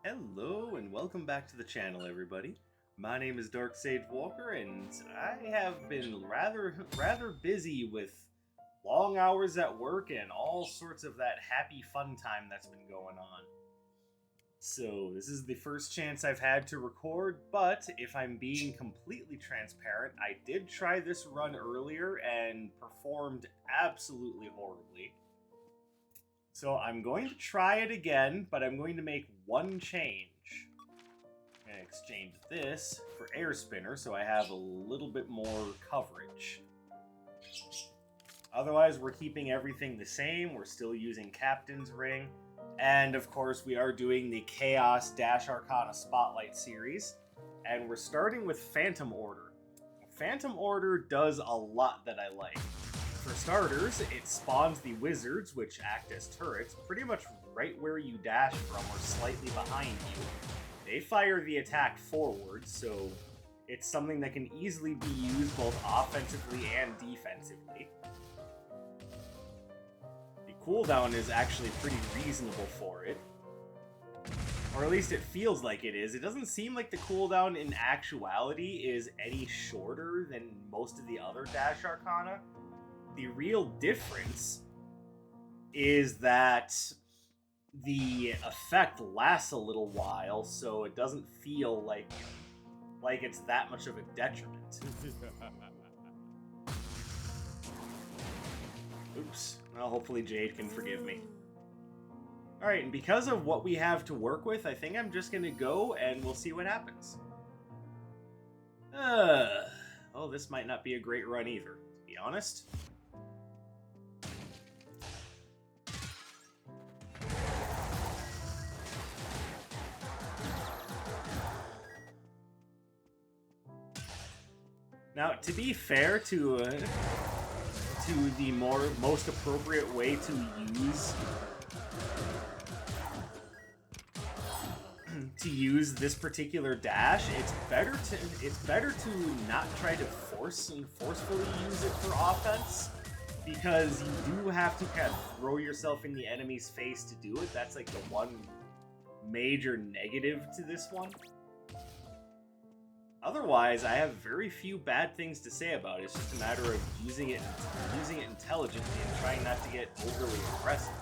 Hello and welcome back to the channel, everybody. My name is Dark Sage Walker, and I have been rather busy with long hours at work and all sorts of that happy fun time that's been going on. So this is the first chance I've had to record, but if I'm being completely transparent, I did try this run earlier and performed absolutely horribly. So I'm going to try it again, but I'm going to make one change. I'm going to exchange this for Air Spinner so I have a little bit more coverage. Otherwise, we're keeping everything the same. We're still using Captain's Ring. And of course, we are doing the Chaos Dash Arcana Spotlight Series. And we're starting with Phantom Order. Phantom Order does a lot that I like. For starters, it spawns the wizards, which act as turrets, pretty much right where you dash from or slightly behind you. They fire the attack forward, so it's something that can easily be used both offensively and defensively. The cooldown is actually pretty reasonable for it. Or at least it feels like it is. It doesn't seem like the cooldown in actuality is any shorter than most of the other Dash Arcana. The real difference is that the effect lasts a little while, so it doesn't feel like it's that much of a detriment. Oops. Well, hopefully Jade can forgive me. Alright, and because of what we have to work with, I think I'm just gonna go and we'll see what happens. Oh, this might not be a great run either, to be honest. Now, to be fair to the most appropriate way to use this particular dash, it's better to not try to forcefully use it for offense, because you do have to kind of throw yourself in the enemy's face to do it. That's like the one major negative to this one. Otherwise, I have very few bad things to say about it. It's just a matter of using it intelligently and trying not to get overly aggressive.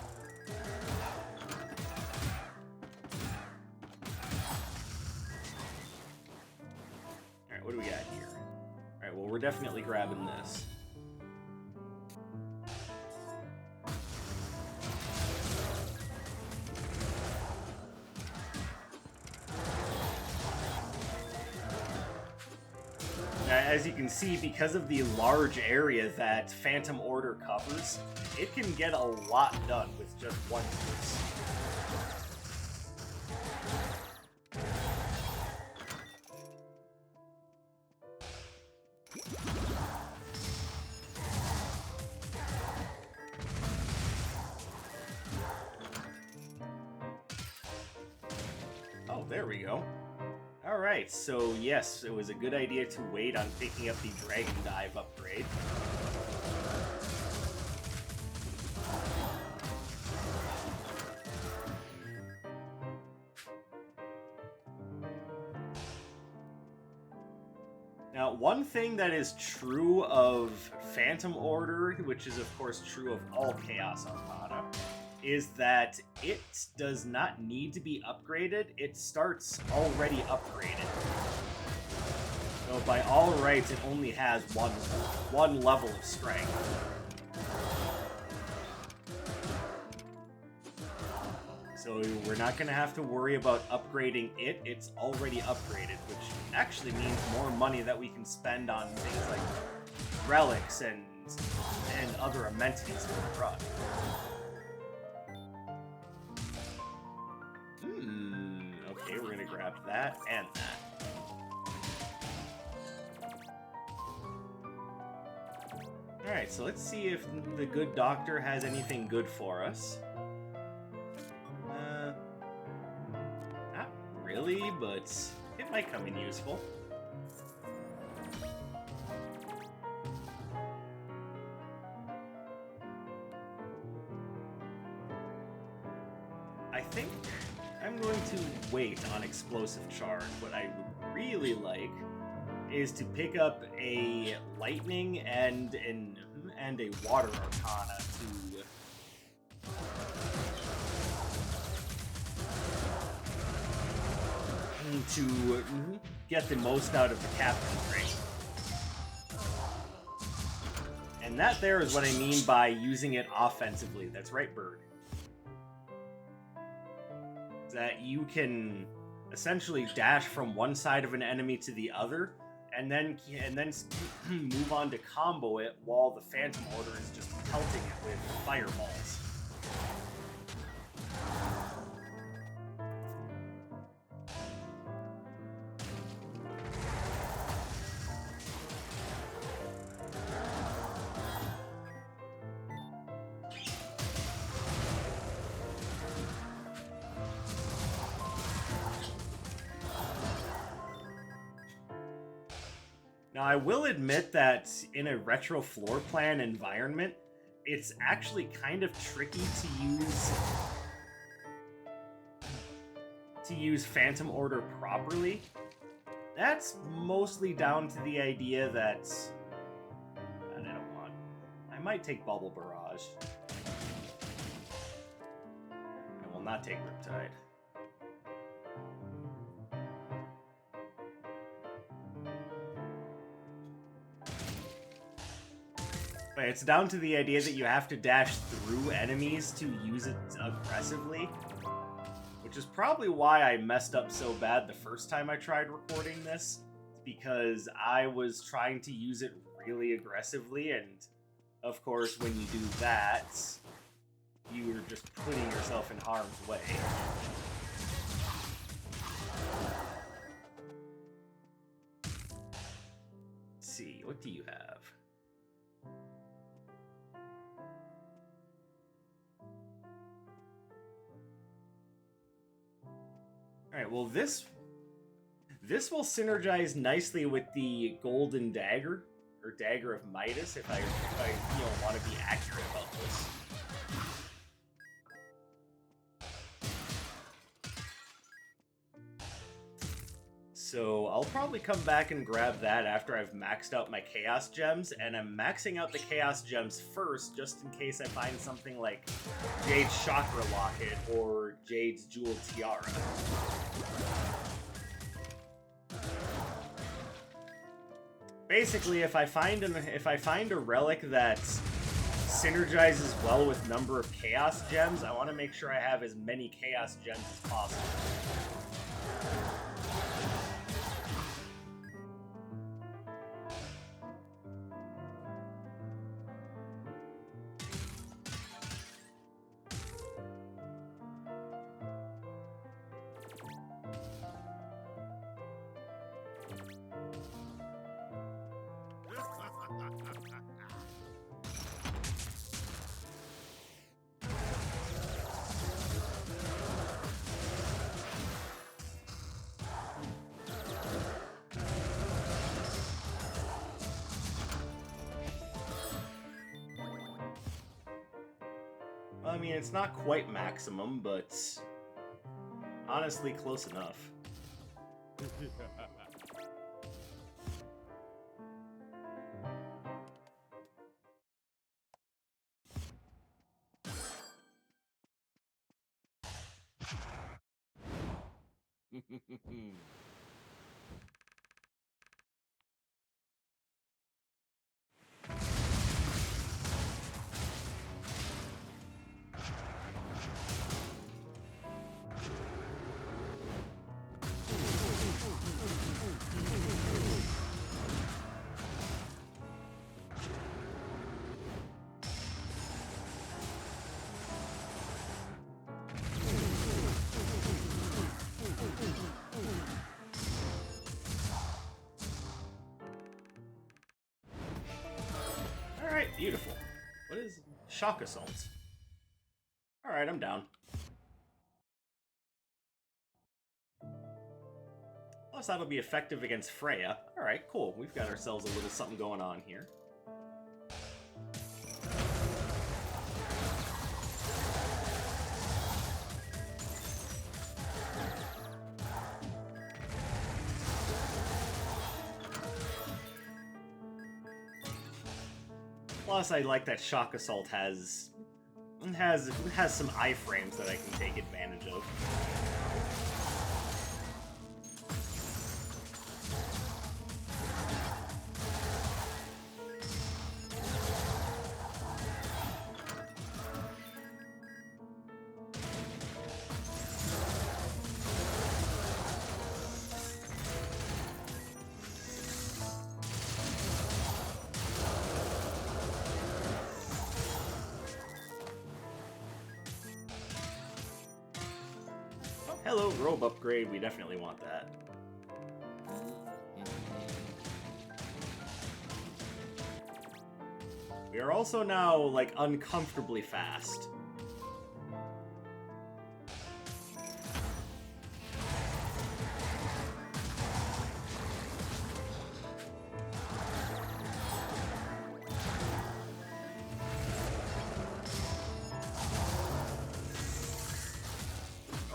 Alright, what do we got here? Alright, well, we're definitely grabbing this. As you can see, because of the large area that Phantom Order covers, it can get a lot done with just one use. Oh, there we go. Alright, so yes, it was a good idea to wait on picking up the Dragon Dive upgrade. Now, one thing that is true of Phantom Order, which is of course true of all Chaos Arcana, is that it does not need to be upgraded. It starts already upgraded. So by all rights, it only has one level of strength. So we're not going to have to worry about upgrading it. It's already upgraded, which actually means more money that we can spend on things like relics and other amenities in the run. Okay, we're gonna grab that and that. Alright, so let's see if the good doctor has anything good for us. Not really, but it might come in useful. I think I'm going to wait on Explosive Charge. What I would really like is to pick up a Lightning and a Water Arcana to get the most out of the Captain's Ring. And that there is what I mean by using it offensively. That's right, Bird. That you can essentially dash from one side of an enemy to the other, and then move on to combo it while the Phantom Order is just pelting it with fireballs. Now, I will admit that in a retro floor plan environment, it's actually kind of tricky to use Phantom Order properly. That's mostly down to the idea that I might take Bubble Barrage. I will not take Riptide. It's down to the idea that you have to dash through enemies to use it aggressively, which is probably why I messed up so bad the first time I tried recording this, because I was trying to use it really aggressively, and of course when you do that, you're just putting yourself in harm's way. Let's see, what do you have? Alright, well this will synergize nicely with the Golden Dagger, or Dagger of Midas, if I want to be accurate about this. So I'll probably come back and grab that after I've maxed out my Chaos Gems, and I'm maxing out the Chaos Gems first, just in case I find something like Jade's Chakra Locket or Jade's Jewel Tiara. Basically, if I find a relic that synergizes well with number of Chaos Gems, I want to make sure I have as many Chaos Gems as possible. I mean, it's not quite maximum, but honestly close enough. Alright, beautiful. What is Shock Assault? Alright, I'm down. Plus, that'll be effective against Freya. Alright, cool. We've got ourselves a little something going on here. Plus, I like that Shock Assault has some iframes that I can take advantage of. Hello, robe upgrade. We definitely want that. We are also now, like, uncomfortably fast.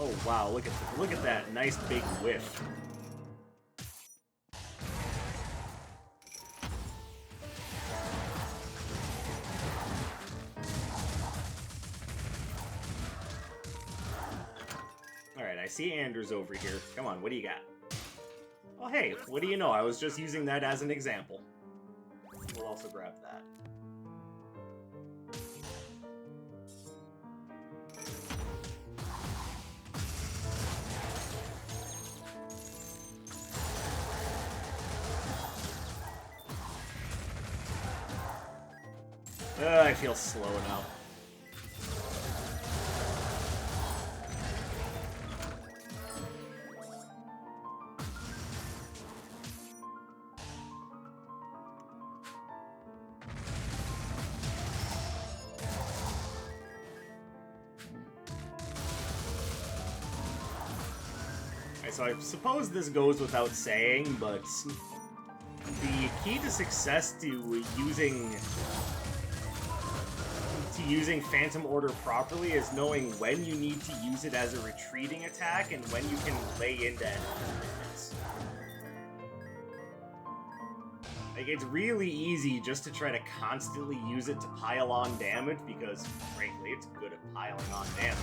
Oh wow, look at that nice big whiff. Alright, I see Anders over here. Come on, what do you got? Oh hey, what do you know? I was just using that as an example. We'll also grab that. I feel slow now. So I suppose this goes without saying, but the key to success to using Phantom Order properly is knowing when you need to use it as a retreating attack and when you can lay into enemies. Like, it's really easy just to try to constantly use it to pile on damage because, frankly, it's good at piling on damage.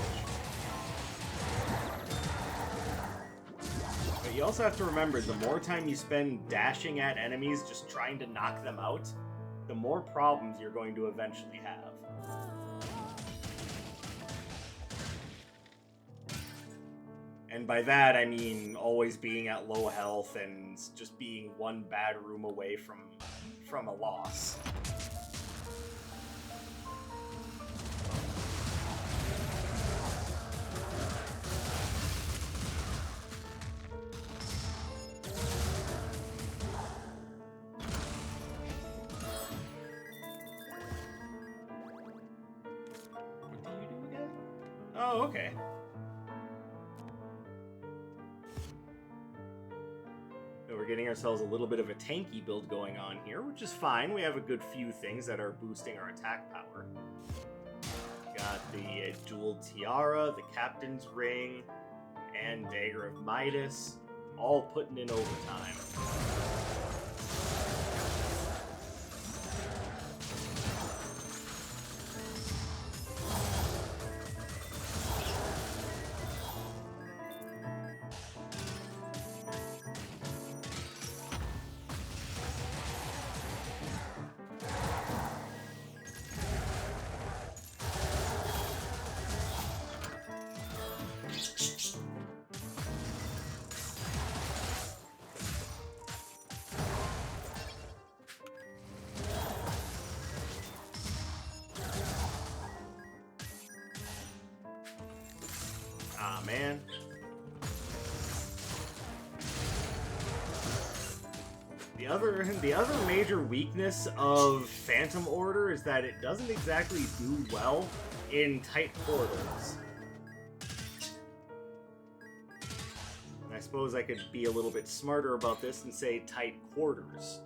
But you also have to remember, the more time you spend dashing at enemies just trying to knock them out, the more problems you're going to eventually have. And by that, I mean always being at low health and just being one bad room away from a loss. What do you do again? Oh, okay. We're getting ourselves a little bit of a tanky build going on here, which is fine. We have a good few things that are boosting our attack power. Got the dual tiara, the captain's ring, and dagger of Midas, all putting in overtime. Ah, man. The other major weakness of Phantom Order is that it doesn't exactly do well in tight corridors. And I suppose I could be a little bit smarter about this and say tight quarters.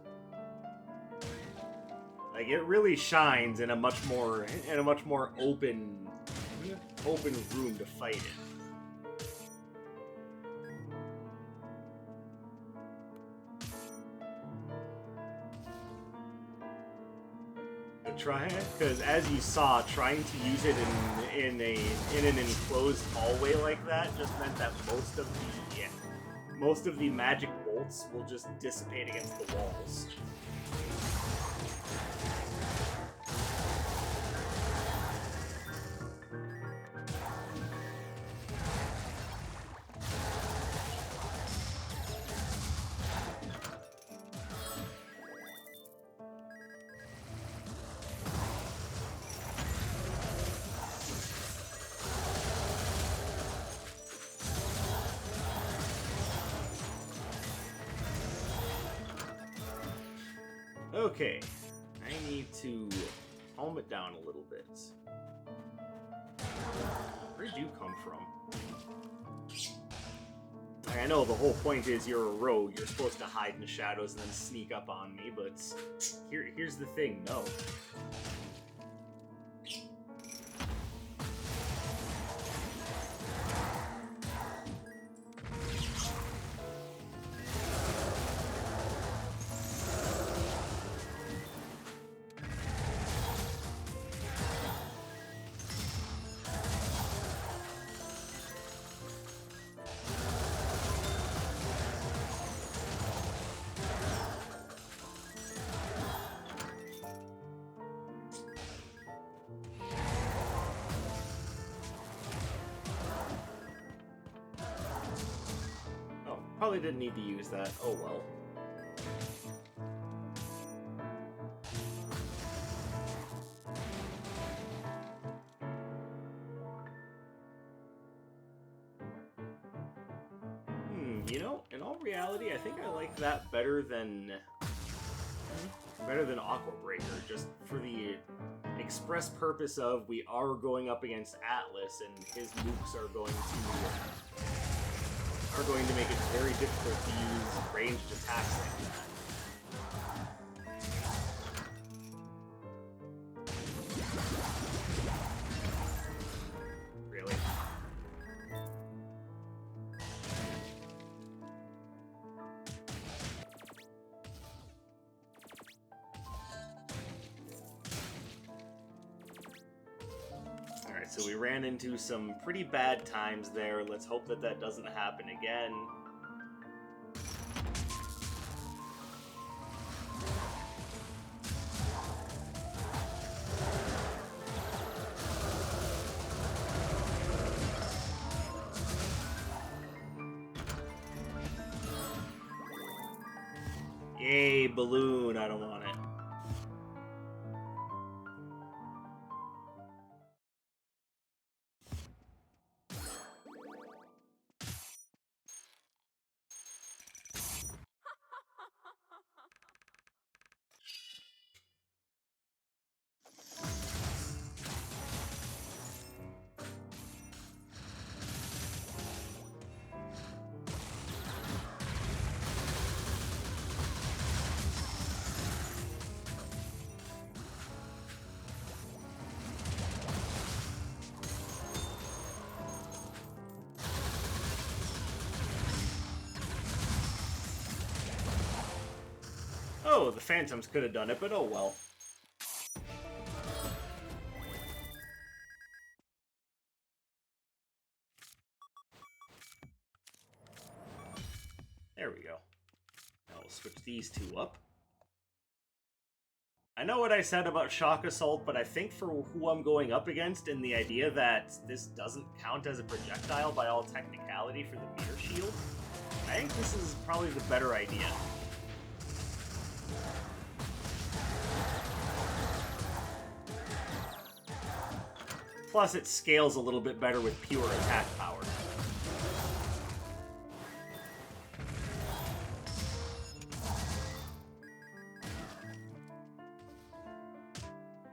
Like, it really shines in a much more open room to fight in. try it, because as you saw, trying to use it in an enclosed hallway like that just meant that most of the magic bolts will just dissipate against the walls. Okay, I need to calm it down a little bit. Where'd you come from? Like, I know the whole point is you're a rogue, you're supposed to hide in the shadows and then sneak up on me, but here's the thing, no. Probably didn't need to use that. Oh well. You know, in all reality, I think I like that better than Aqua Breaker, just for the express purpose of we are going up against Atlas, and his nukes are going to make it very difficult to use ranged attacks like that. Really? Alright, so we ran into some pretty bad times there. Let's hope that that doesn't happen again. Yay, balloon, I don't want it. Oh, the Phantoms could have done it, but oh well. There we go. Now we'll switch these two up. I know what I said about Shock Assault, but I think for who I'm going up against and the idea that this doesn't count as a projectile by all technicality for the Meteor Shield, I think this is probably the better idea. Plus, it scales a little bit better with pure attack power.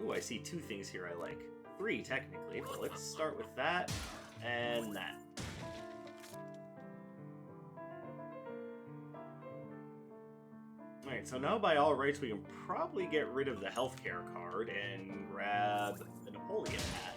Ooh, I see two things here I like. Three, technically, but let's start with that and that. Alright, so now by all rights we can probably get rid of the healthcare card and grab the Napoleon hat.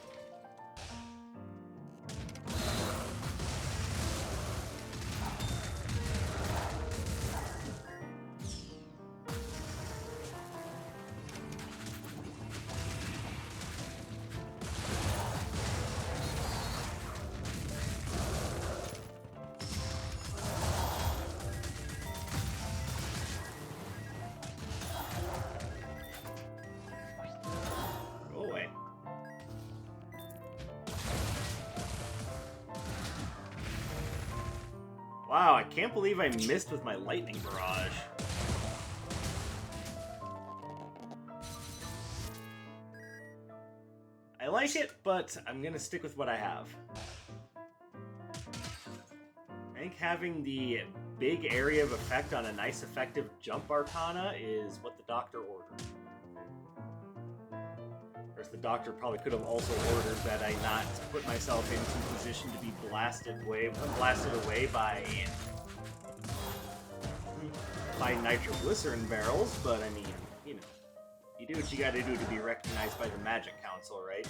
Wow, I can't believe I missed with my lightning barrage. I like it, but I'm gonna stick with what I have. I think having the big area of effect on a nice effective jump arcana is what the doctor ordered. Of course, the doctor probably could have also ordered that I not put myself into position to be blasted away by nitroglycerin barrels, but I mean, you know, you do what you gotta do to be recognized by the Magic Council, right?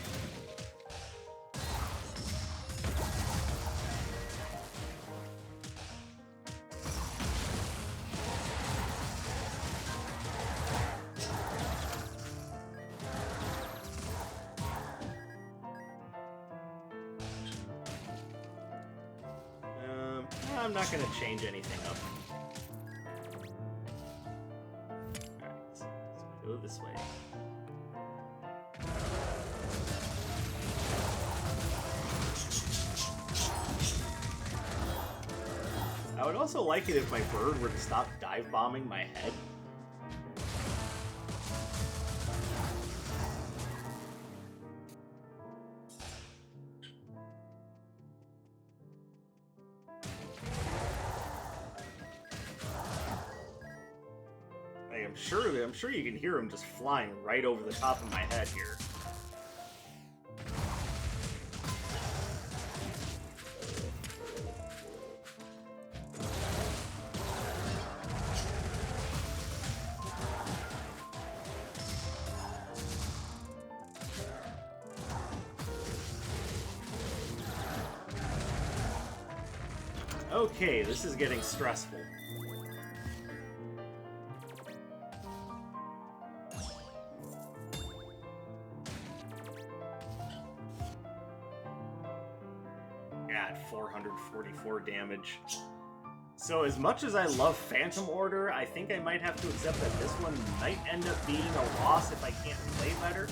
I'm not gonna change anything up. Alright, so go this way. I would also like it if my bird were to stop dive bombing my head. I'm sure you can hear him just flying right over the top of my head here. Okay, this is getting stressful. God, 444 damage. So as much as I love Phantom Order, I think I might have to accept that this one might end up being a loss if I can't play better.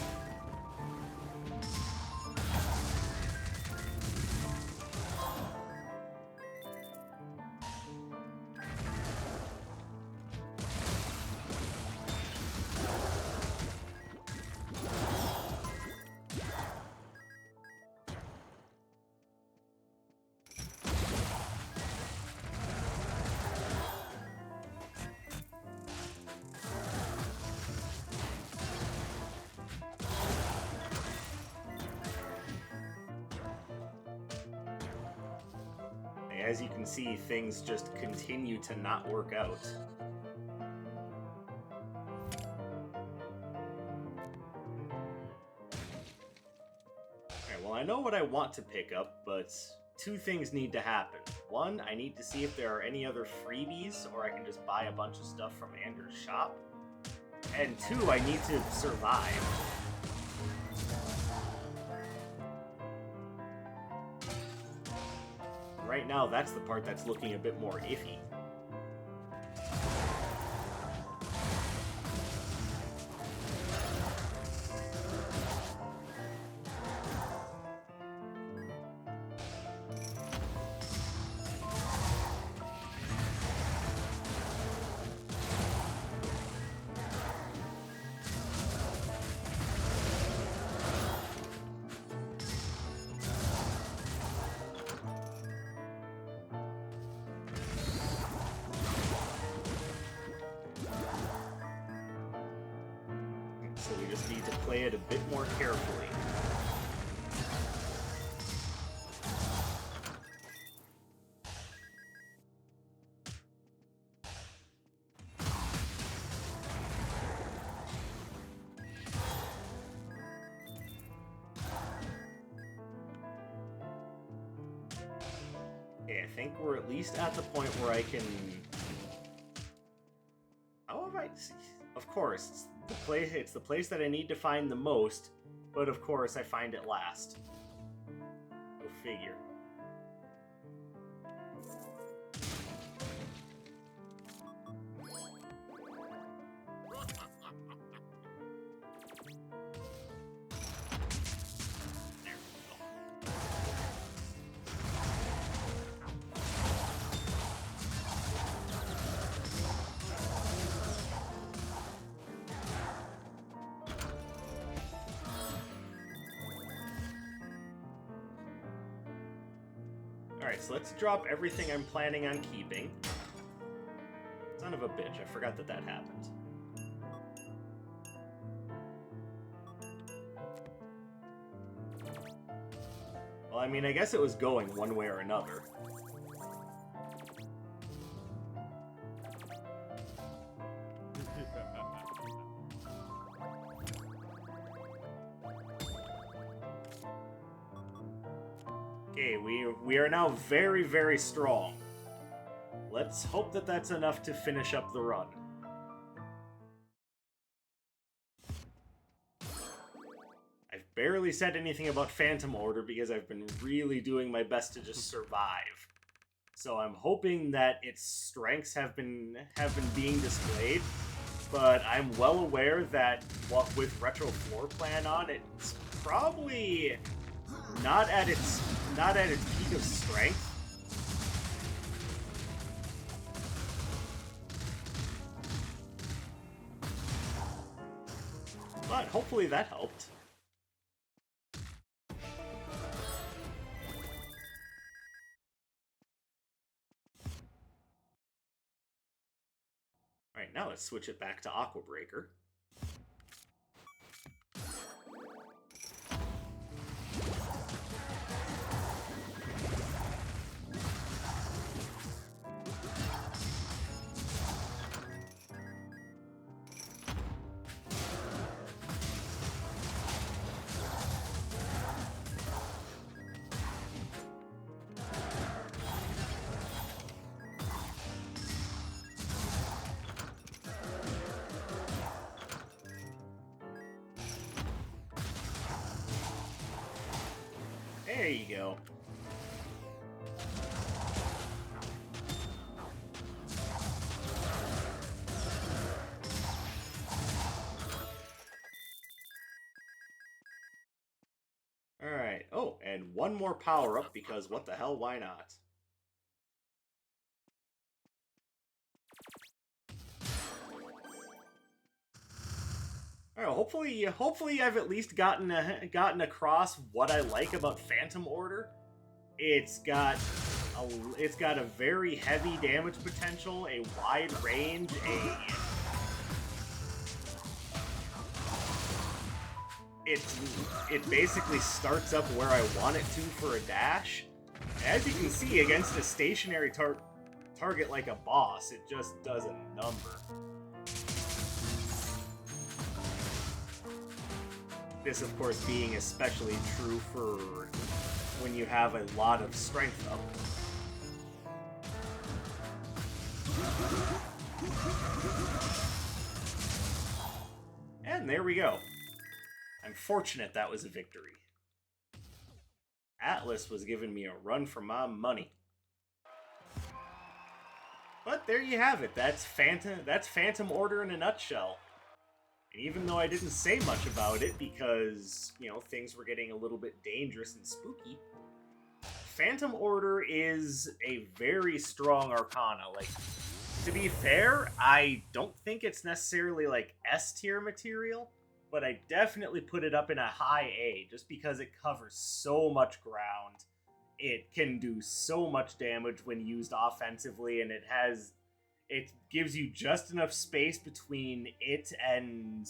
As you can see, things just continue to not work out. Alright, well, I know what I want to pick up, but two things need to happen. One, I need to see if there are any other freebies, or I can just buy a bunch of stuff from Anders' shop. And two, I need to survive. Right now, that's the part that's looking a bit more iffy. So we just need to play it a bit more carefully. Okay, I think we're at least at the point where I can... How have I... Of course, it's the place that I need to find the most, but of course I find it last. Go figure. Alright, so let's drop everything I'm planning on keeping. Son of a bitch, I forgot that that happened. Well, I mean, I guess it was going one way or another. Okay, we are now very, very strong. Let's hope that that's enough to finish up the run. I've barely said anything about Phantom Order because I've been really doing my best to just survive. So I'm hoping that its strengths have been being displayed, but I'm well aware that what with Retro Floor Plan on, it's probably not at its peak of strength. But hopefully that helped. Alright, now let's switch it back to Aqua Breaker. There you go. Alright, oh, and one more power-up, because what the hell, why not? Alright, hopefully I've at least gotten across what I like about Phantom Order. It's got a very heavy damage potential, a wide range, it basically starts up where I want it to for a dash. As you can see, against a stationary target like a boss, it just does a number. This, of course, being especially true for when you have a lot of strength up. And there we go. I'm fortunate that was a victory. Atlas was giving me a run for my money. But there you have it. That's Phantom Order in a nutshell. And even though I didn't say much about it because, you know, things were getting a little bit dangerous and spooky, Phantom Order is a very strong Arcana. Like, to be fair, I don't think it's necessarily, like, S-tier material, but I definitely put it up in a high A, just because it covers so much ground. It can do so much damage when used offensively, and it gives you just enough space between it and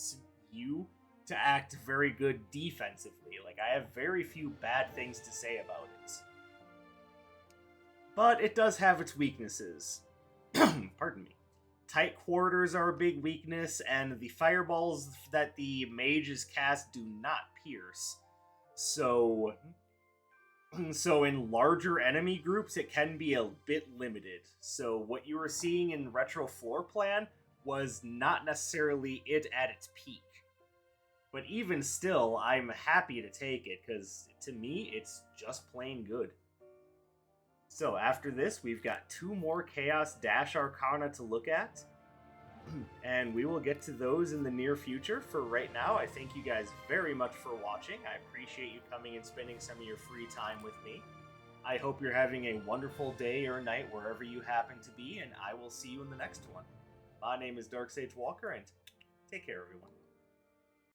you to act very good defensively. Like, I have very few bad things to say about it. But it does have its weaknesses. Pardon me. Tight quarters are a big weakness, and the fireballs that the mages cast do not pierce. So in larger enemy groups, it can be a bit limited. So what you were seeing in Retro Floor Plan was not necessarily it at its peak. But even still, I'm happy to take it, because to me, it's just plain good. So after this, we've got 2 more Chaos Dash Arcana to look at. And we will get to those in the near future. For right now, I thank you guys very much for watching. I appreciate you coming and spending some of your free time with me. I hope you're having a wonderful day or night wherever you happen to be, and I will see you in the next one. My name is Dark Sage Walker, and take care, everyone.